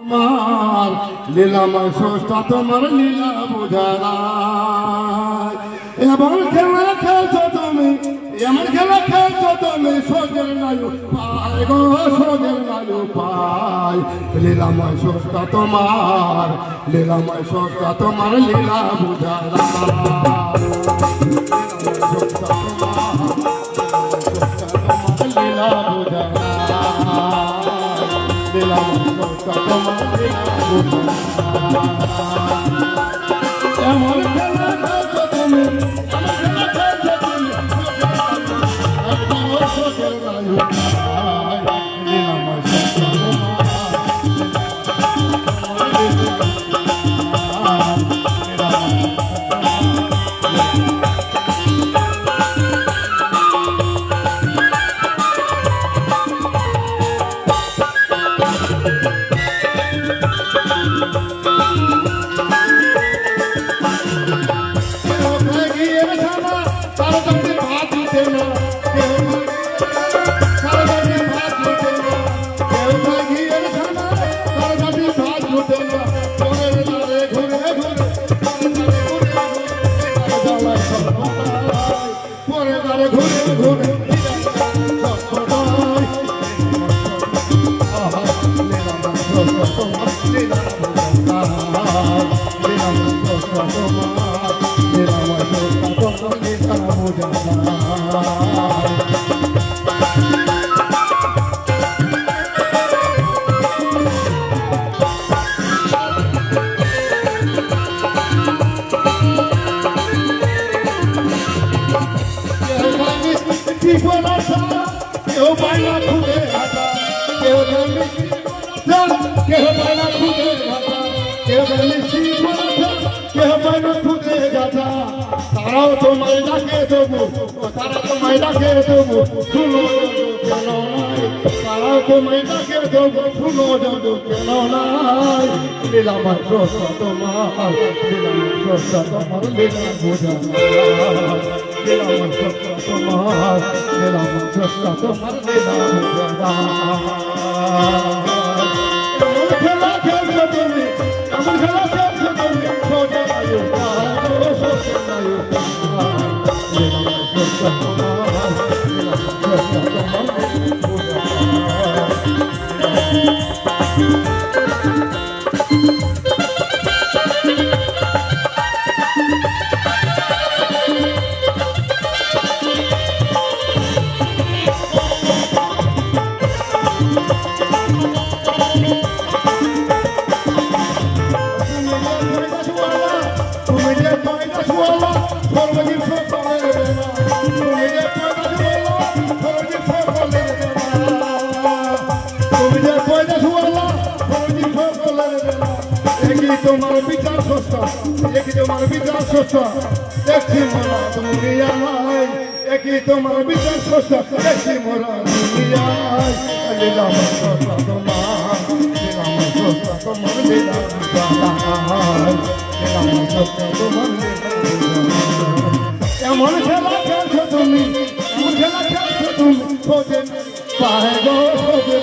আমার লীলাময় স্রষ্টা তোমার লীলা বোঝারা এমন খেলা খেলছো তুমি, এমন খেলা খেলছো তুমি, সোজের নায়ু পায় গো, সোজের নায়ু পায়। লীলাময় স্রষ্টা তোমার, লীলাময় স্রষ্টা তোমার লীলা বোঝারা, লীলা বোঝারা, এমন খেলা খেলছো তুমি, এমন খেলা খেলছো তুমি, সোজের নায়ু পায়। লীলাময় স্রষ্টা কেউ পায়না খুঁজে হাতা, কেউ পায়না খুঁজে হাতা, কেউ কেউ পায়না খুঁজে গাছা। তারাও তোমায় ডাকে দেবো, তারা তোমায় ডাকে দেবো, শুনো কেন নাই, তারাও তোমায় ডাকে দেবো, শুনো যাবো কেন নাই। লীলাময় স্রষ্টা তোমার, লীলাময় স্রষ্টা তোমার লীলা বোঝা, লীলাময় স্রষ্টা তোমার, লীলাময় স্রষ্টা তোমার লীলা বোঝা। এমন খেলা খেলছো তুমি, এমন খেলা খেলছো তুমি, সোজা নায়ু পায়, সোজা নায়ু পায়। লীলাময় স্রষ্টা তোমার, লীলাময় স্রষ্টা তোমার লীলা বোঝা। তোমার বিচার স্রষ্টা, একই তোমার বিচার স্রষ্টা, দেখছি মোরা দুনিয়ায়, একই তোমার বিচার স্রষ্টা, দেখছি মোরা দুনিয়ায়। লীলাময় স্রষ্টা তোমার, লীলাময় স্রষ্টা তোমার লীলা বোঝায়, লীলাময় স্রষ্টা তোমার লীলা বোঝায়। এমন খেলা খেলছো তুমি, এমন খেলা খেলছো তুমি, সোজে পায় গো, সোজে